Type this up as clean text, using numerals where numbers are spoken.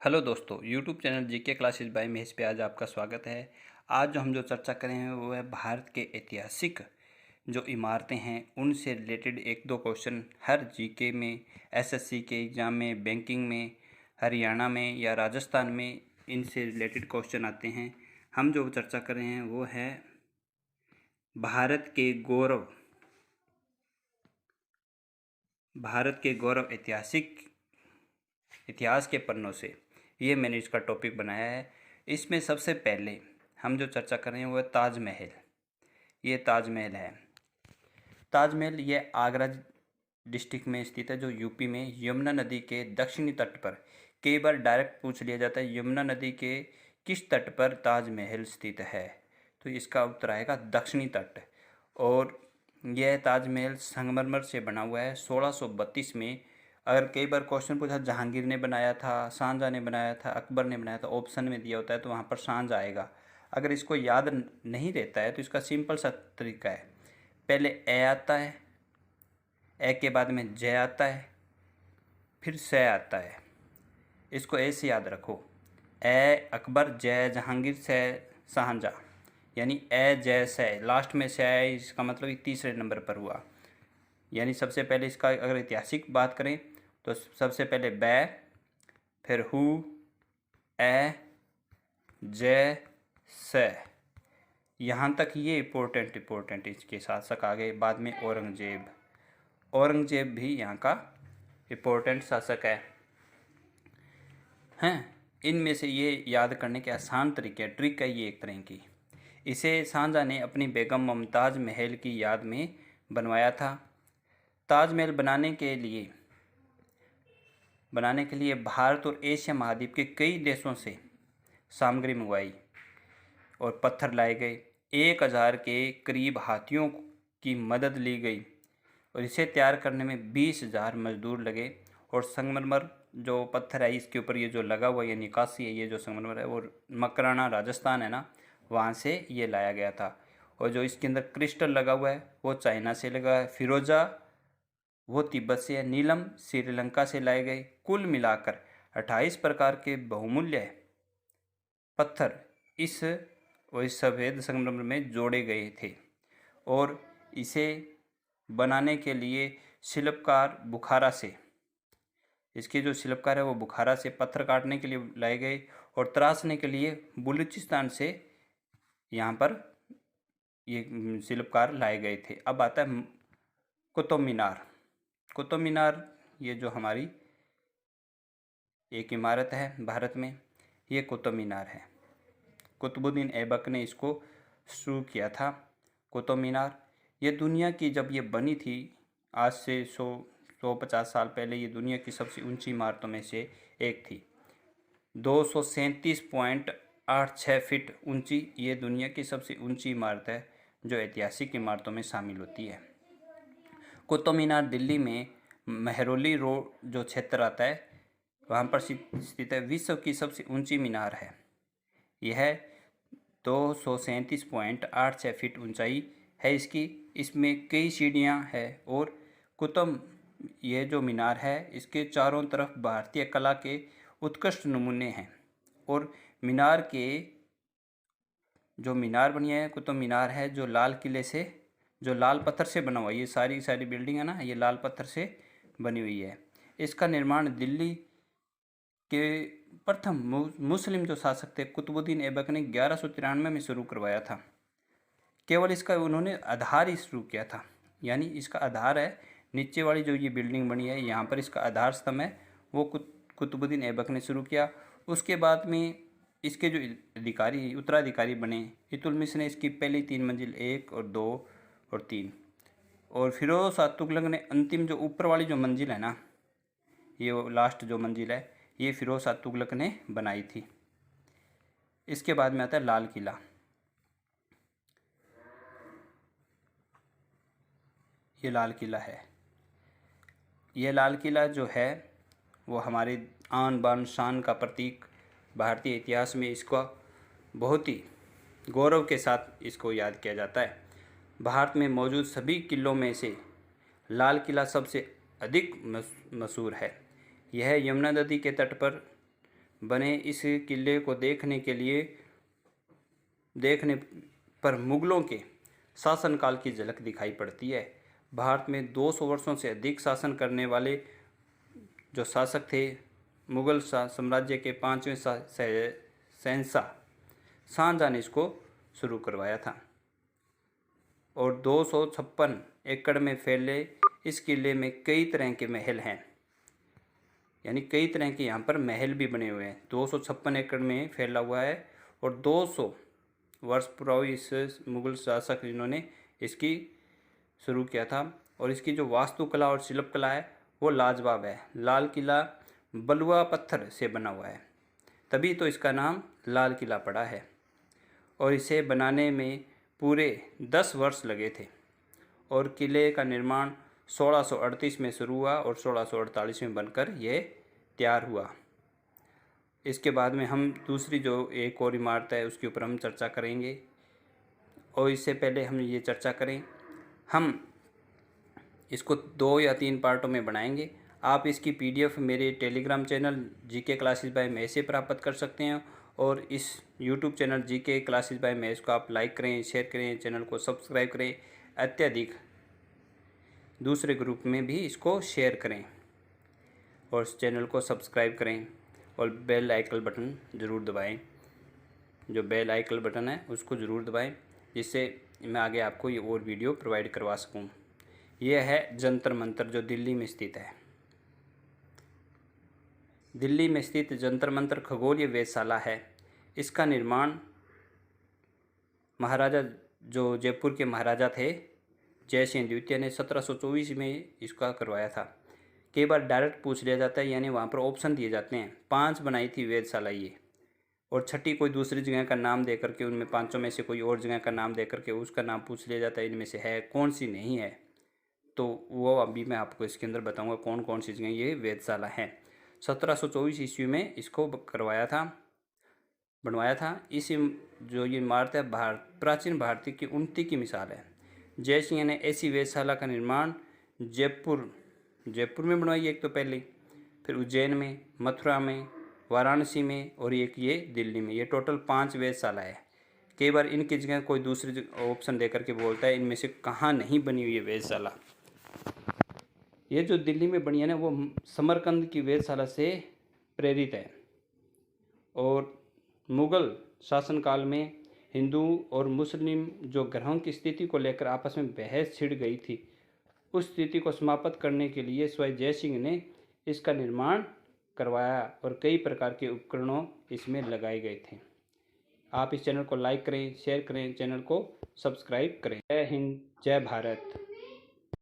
Hello दोस्तों, YouTube channel GK classes bye Mahesh पे आज आपका स्वागत है। आज जो हम चर्चा करेंगे वो है भारत के ऐतिहासिक जो इमारतें हैं उनसे रिलेटेड एक दो क्वेश्चन हर जीके में, एसएससी के एग्ज़ाम में, बैंकिंग में, हरियाणा में या राजस्थान में इनसे रिलेटेड क्वेश्चन आते हैं। हम जो चर्चा कर रहे हैं वो है भारत के गौरव इतिहास के पन्नों से। ये मैंने इसका टॉपिक बनाया है। इसमें सबसे पहले हम जो चर्चा कर रहे हैं वो है ताजमहल। ये ताजमहल है। ताजमहल ये आगरा डिस्ट्रिक्ट में स्थित है, जो यूपी में यमुना नदी के दक्षिणी तट पर। कई बार डायरेक्ट पूछ लिया जाता है यमुना नदी के किस तट पर ताजमहल स्थित है, तो इसका उत्तर आएगा दक्षिणी तट। और यह ताजमहल संगमरमर से बना हुआ है 1632 में। अगर कई बार क्वेश्चन पूछा जहांगीर ने बनाया था, शाहजहाँ ने बनाया था, अकबर ने बनाया था, ऑप्शन में दिया होता है तो वहाँ पर शाहजहाँ आएगा। अगर इसको याद नहीं रहता है तो इसका सिंपल सा तरीका है, पहले ए आता है, ए के बाद में जय आता है, फिर से आता है। इसको ऐसे याद रखो, ए अकबर, जय जहांगीर, से शाहजहाँ, यानी ए जय से, लास्ट में से है, इसका मतलब ये तीसरे नंबर पर हुआ। यानी सबसे पहले इसका अगर ऐतिहासिक बात करें तो सबसे पहले बै, फिर हु, ए, जय, से, यहाँ तक ये इम्पोर्टेंट। इसके शासक आ गए। बाद में औरंगजेब भी यहाँ का इम्पोर्टेंट शासक हैं। इनमें से ये याद करने के आसान तरीके, ट्रिक है ये एक तरह की। इसे शाहजहाँ ने अपनी बेगम मुमताज़ महल की याद में बनवाया था। ताजमहल बनाने के लिए भारत और एशिया महाद्वीप के कई देशों से सामग्री मंगवाई और पत्थर लाए गए। 1000 के करीब हाथियों की मदद ली गई और इसे तैयार करने में 20,000 मजदूर लगे। और संगमरमर जो पत्थर है इसके ऊपर ये जो लगा हुआ ये निकासी है, ये जो संगमरमर है वो मकराना राजस्थान है ना, वहाँ से ये लाया गया था। और जो इसके अंदर क्रिस्टल लगा हुआ है वो चाइना से लगा है, फिरोजा वो तिब्बत से है, नीलम श्रीलंका से लाए गए। कुल मिलाकर 28 प्रकार के बहुमूल्य पत्थर इस सफ़ेद संगमरमर में जोड़े गए थे। और इसे बनाने के लिए इसके जो शिल्पकार है वो बुखारा से पत्थर काटने के लिए लाए गए और तराशने के लिए बलूचिस्तान से यहाँ पर ये शिल्पकार लाए गए थे। अब आता है कुतुब मीनार ये जो हमारी एक इमारत है भारत में, ये कुतुब मीनार है। कुतुबुद्दीन ऐबक ने इसको शुरू किया था। कुतुब मीनार ये दुनिया की, जब ये बनी थी आज से 150 साल पहले, ये दुनिया की सबसे ऊंची इमारतों में से एक थी। 237.86 फीट ऊंची ये दुनिया की सबसे ऊंची इमारत है जो ऐतिहासिक इमारतों में शामिल होती है। कुतुब मीनार दिल्ली में मेहरौली रोड जो क्षेत्र आता है वहाँ पर स्थित है। विश्व की सबसे ऊंची मीनार है। यह 237.86 फीट ऊंचाई है इसकी। इसमें कई सीढ़ियाँ हैं और ये जो मीनार है इसके चारों तरफ भारतीय कला के उत्कृष्ट नमूने हैं। और मीनार बनी है, कुतुब मीनार है जो लाल पत्थर से बना हुआ है। ये सारी बिल्डिंग है ना, ये लाल पत्थर से बनी हुई है। इसका निर्माण दिल्ली के प्रथम मुस्लिम जो शासक थे कुतुबुद्दीन ऐबक ने 1193 में शुरू करवाया था। केवल इसका उन्होंने आधार ही शुरू किया था, यानी इसका आधार है नीचे वाली जो ये बिल्डिंग बनी है, यहाँ पर इसका आधार स्तंभ है, वो कुतुबुद्दीन ऐबक ने शुरू किया। उसके बाद में इसके जो उत्तराधिकारी बने, इल्तुतमिश ने इसकी पहली 3 मंजिल 1 और 2 और 3, और फिरोज शाह तुगलक ने अंतिम जो ऊपर वाली जो मंजिल है ना, ये लास्ट जो मंजिल है, ये फिरोज शाह तुगलक ने बनाई थी। इसके बाद में आता है लाल किला। ये लाल किला है। ये लाल किला जो है वो हमारे आन बान शान का प्रतीक। भारतीय इतिहास में इसको बहुत ही गौरव के साथ इसको याद किया जाता है। भारत में मौजूद सभी किलों में से लाल किला सबसे अधिक मशहूर है। यह यमुना नदी के तट पर बने इस किले को देखने पर मुगलों के शासनकाल की झलक दिखाई पड़ती है। भारत में 200 वर्षों से अधिक शासन करने वाले जो शासक थे, मुगल साम्राज्य के 5वें शहंशाह शाहजहां ने इसको शुरू करवाया था। और 256 एकड़ में फैले इस किले में कई तरह के महल हैं, यानी कई तरह के यहाँ पर महल भी बने हुए हैं। 256 एकड़ में फैला हुआ है और 200 वर्ष पूर्व इस मुगल शासक जिन्होंने इसकी शुरू किया था। और इसकी जो वास्तुकला और शिल्पकला है वो लाजवाब है। लाल किला बलुआ पत्थर से बना हुआ है, तभी तो इसका नाम लाल किला पड़ा है। और इसे बनाने में पूरे 10 वर्ष लगे थे और किले का निर्माण 1638 में शुरू हुआ और 1648 में बनकर यह तैयार हुआ। इसके बाद में हम दूसरी जो एक और इमारत है उसके ऊपर हम चर्चा करेंगे। और इससे पहले हम ये चर्चा करें, हम इसको 2 या 3 पार्टों में बनाएंगे। आप इसकी PDF मेरे Telegram channel GK classes bye Mahesh से प्राप्त कर सकते हैं और इस YouTube channel GK classes bye Mahesh को आप लाइक करें, शेयर करें, चैनल को सब्सक्राइब करें, अत्यधिक दूसरे ग्रुप में भी इसको शेयर करें और इस चैनल को सब्सक्राइब करें और बेल आइकन बटन ज़रूर दबाएं। जो बेल आइकन बटन है उसको ज़रूर दबाएं, जिससे मैं आगे आपको ये और वीडियो प्रोवाइड करवा सकूं। यह है जंतर मंतर जो दिल्ली में स्थित है। दिल्ली में स्थित जंतर मंतर खगोलीय वेधशाला है। इसका निर्माण महाराजा जो जयपुर के महाराजा थे जय सिंह द्वितीय ने 1724 में इसका करवाया था। कई बार डायरेक्ट पूछ लिया जाता है, यानी वहाँ पर ऑप्शन दिए जाते हैं। 5 बनाई थी वेधशाला ये, और छठी कोई दूसरी जगह का नाम दे करके, उनमें 5 में से कोई और जगह का नाम दे करके उसका नाम पूछ लिया जाता है, इनमें से है कौन सी नहीं है। तो वो अभी मैं आपको इसके अंदर बताऊंगा कौन कौन सी जगह ये वेधशाला है। 1724 ईस्वी में इसको बनवाया था। इस जो ये इमारत है प्राचीन भारतीय की उन्नति की मिसाल है। जय सिंह ने ऐसी वेधशाला का निर्माण जयपुर में बनवाई एक तो पहले, फिर उज्जैन में, मथुरा में, वाराणसी में और एक ये दिल्ली में। ये टोटल 5 वेधशाला है। कई बार इनकी जगह कोई दूसरी ऑप्शन दे करके बोलता है इनमें से कहाँ नहीं बनी हुई है वेधशाला। ये जो दिल्ली में बनी है ना, वो समरकंद की वेधशाला से प्रेरित है। और मुगल शासनकाल में हिंदू और मुस्लिम जो ग्रहों की स्थिति को लेकर आपस में बहस छिड़ गई थी, उस स्थिति को समाप्त करने के लिए स्वयं जय सिंह ने इसका निर्माण करवाया और कई प्रकार के उपकरणों इसमें लगाए गए थे। आप इस चैनल को लाइक करें, शेयर करें, चैनल को सब्सक्राइब करें। जय हिंद, जय भारत।